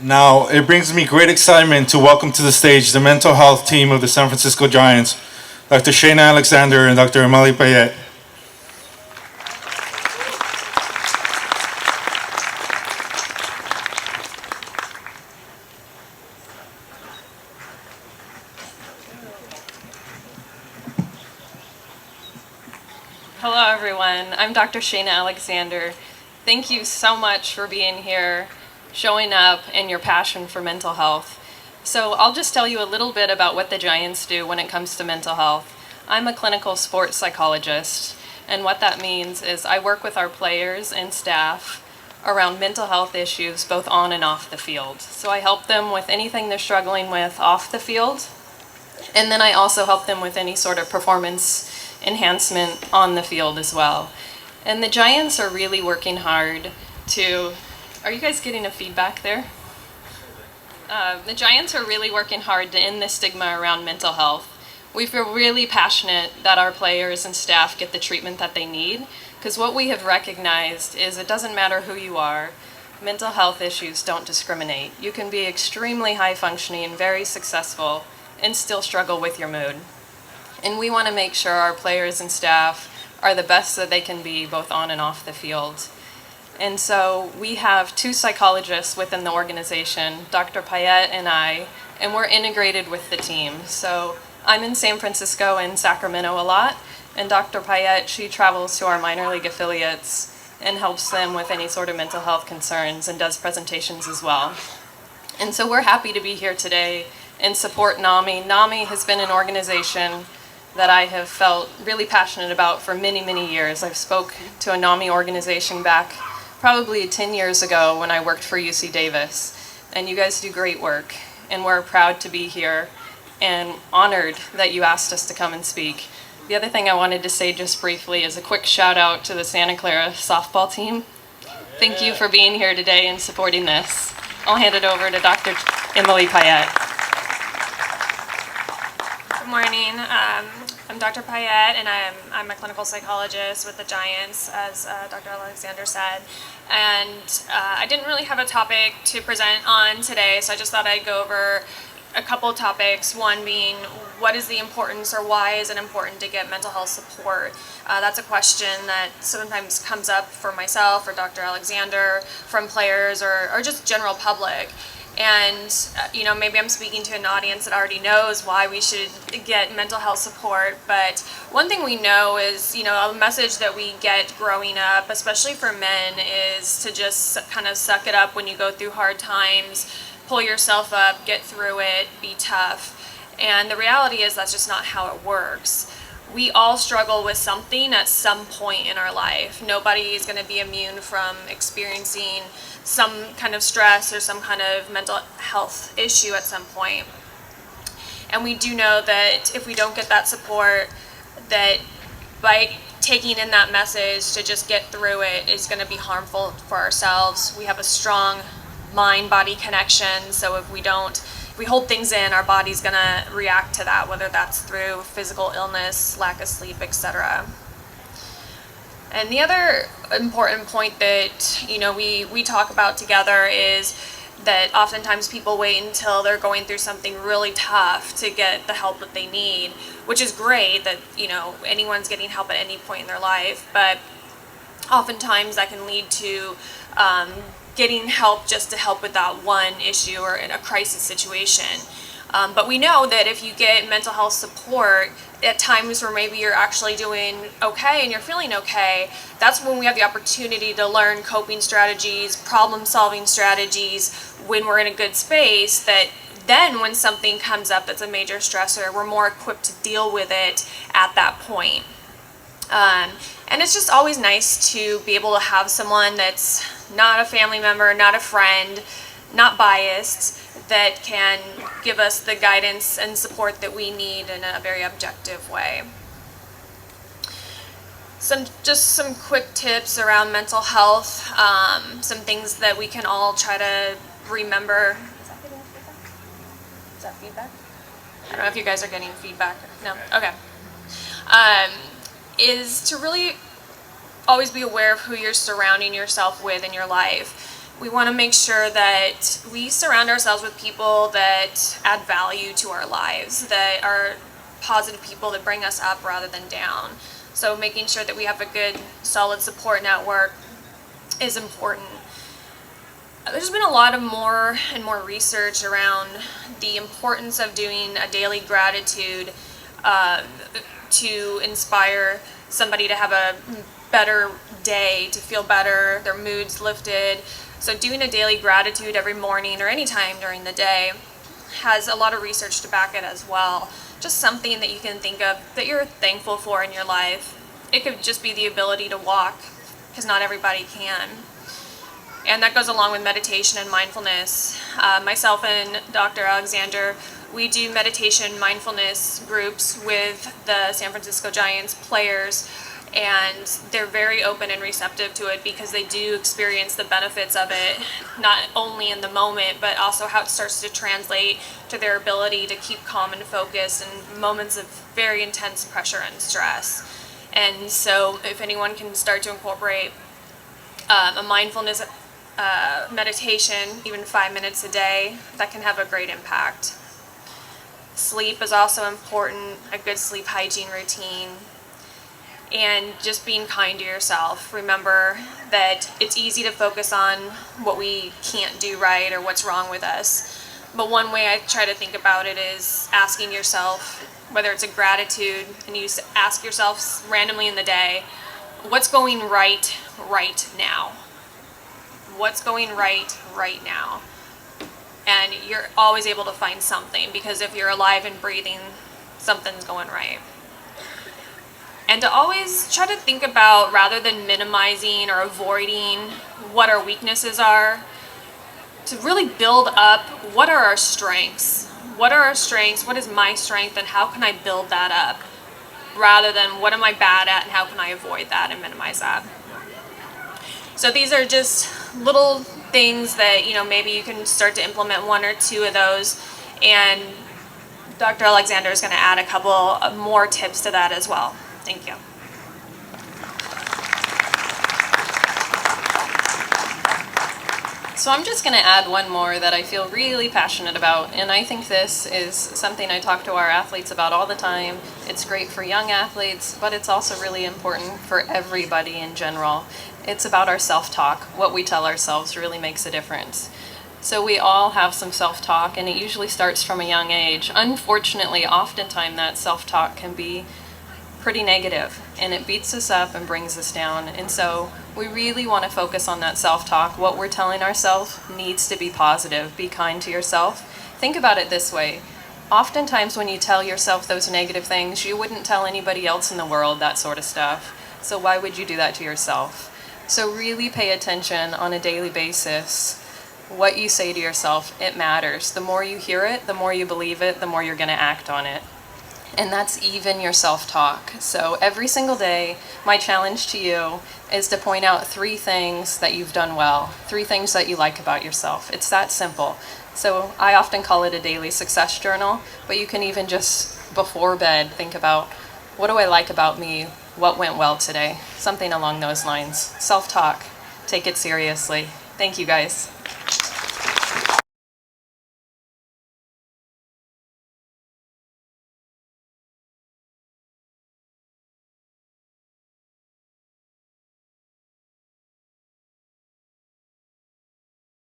Now, it brings me great excitement to welcome to the stage the mental health team of the San Francisco Giants, Dr. Shana Alexander and Dr. Emily Payet. Hello everyone, I'm Dr. Shana Alexander. Thank you so much for being here, showing up, and your passion for mental health. So I'll just tell you a little bit about what the Giants do when it comes to mental health. I'm a clinical sports psychologist, and what that means is I work with our players and staff around mental health issues both on and off the field. So I help them with anything they're struggling with off the field, and then I also help them with any sort of performance enhancement on the field as well. And the Giants are really working hard to, are you guys getting a feedback there? The Giants are really working hard to end the stigma around mental health. We feel really passionate that our players and staff get the treatment that they need, because what we have recognized is it doesn't matter who you are, mental health issues don't discriminate. You can be extremely high functioning and very successful and still struggle with your mood. And we want to make sure our players and staff are the best that they can be both on and off the field. And so we have two psychologists within the organization, Dr. Payette and I, and we're integrated with the team. So I'm in San Francisco and Sacramento a lot, and Dr. Payette, she travels to our minor league affiliates and helps them with any sort of mental health concerns and does presentations as well. And so we're happy to be here today and support NAMI. NAMI has been an organization that I have felt really passionate about for many, many years. I've spoke to a NAMI organization back probably 10 years ago when I worked for UC Davis. And you guys do great work, and we're proud to be here and honored that you asked us to come and speak. The other thing I wanted to say just briefly is a quick shout out to the Santa Clara softball team. Thank you for being here today and supporting this. I'll hand it over to Dr. Emily Payet. Good morning. I'm Dr. Payette, and I'm a clinical psychologist with the Giants, as Dr. Alexander said. And I didn't really have a topic to present on today, so I just thought I'd go over a couple of topics. One being, what is the importance, or why is it important to get mental health support? That's a question that sometimes comes up for myself or Dr. Alexander, from players or just general public. And maybe I'm speaking to an audience that already knows why we should get mental health support, but one thing we know is, a message that we get growing up, especially for men, is to just kind of suck it up when you go through hard times, pull yourself up, get through it, be tough. And the reality is that's just not how it works. We all struggle with something at some point in our life. Nobody is going to be immune from experiencing some kind of stress or some kind of mental health issue at some point. And we do know that if we don't get that support, that by taking in that message to just get through it is going to be harmful for ourselves. We have a strong mind-body connection, so if we hold things in, our body's going to react to that, whether that's through physical illness, lack of sleep, etc. And the other important point that we talk about together is that oftentimes people wait until they're going through something really tough to get the help that they need, which is great that anyone's getting help at any point in their life, but oftentimes that can lead to getting help just to help with that one issue or in a crisis situation. But we know that if you get mental health support at times where maybe you're actually doing okay and you're feeling okay, that's when we have the opportunity to learn coping strategies, problem-solving strategies, when we're in a good space, that then when something comes up that's a major stressor, we're more equipped to deal with it at that point. And it's just always nice to be able to have someone that's not a family member, not a friend, not biased, that can give us the guidance and support that we need in a very objective way. Some quick tips around mental health, some things that we can all try to remember. Is that feedback? I don't know if you guys are getting feedback. No? Okay. Is to really always be aware of who you're surrounding yourself with in your life. We want to make sure that we surround ourselves with people that add value to our lives, that are positive people that bring us up rather than down. So making sure that we have a good, solid support network is important. There's been a lot of more and more research around the importance of doing a daily gratitude to inspire somebody to have a better day, to feel better, their moods lifted. So doing a daily gratitude every morning or any time during the day has a lot of research to back it as well. Just something that you can think of that you're thankful for in your life. It could just be the ability to walk, because not everybody can. And that goes along with meditation and mindfulness. Myself and Dr. Alexander, we do meditation mindfulness groups with the San Francisco Giants players, and they're very open and receptive to it because they do experience the benefits of it, not only in the moment, but also how it starts to translate to their ability to keep calm and focused in moments of very intense pressure and stress. And so if anyone can start to incorporate a mindfulness meditation, even 5 minutes a day, that can have a great impact. Sleep is also important, a good sleep hygiene routine, and just being kind to yourself. Remember that it's easy to focus on what we can't do right or what's wrong with us. But one way I try to think about it is asking yourself, whether it's a gratitude, and you ask yourself randomly in the day, what's going right now? What's going right now? And you're always able to find something, because if you're alive and breathing, something's going right. And to always try to think about, rather than minimizing or avoiding what our weaknesses are, to really build up what are our strengths. What are our strengths? What is my strength, and how can I build that up? Rather than what am I bad at and how can I avoid that and minimize that. So these are just little things that, maybe you can start to implement 1 or 2 of those, and Dr. Alexander is going to add a couple more tips to that as well. Thank you. So I'm just going to add one more that I feel really passionate about, and I think this is something I talk to our athletes about all the time. It's great for young athletes, but it's also really important for everybody in general. It's about our self-talk. What we tell ourselves really makes a difference. So we all have some self-talk, and it usually starts from a young age. Unfortunately, oftentimes that self-talk can be pretty negative, and it beats us up and brings us down. And so we really want to focus on that self-talk. What we're telling ourselves needs to be positive. Be kind to yourself. Think about it this way. Oftentimes when you tell yourself those negative things, you wouldn't tell anybody else in the world that sort of stuff. So why would you do that to yourself? So really pay attention on a daily basis. What you say to yourself, it matters. The more you hear it, the more you believe it, the more you're going to act on it. And that's even your self-talk. So every single day, my challenge to you is to point out 3 things that you've done well, 3 things that you like about yourself. It's that simple. So I often call it a daily success journal, but you can even just before bed think about, what do I like about me? What went well today? Something along those lines. Self-talk. Take it seriously. Thank you, guys.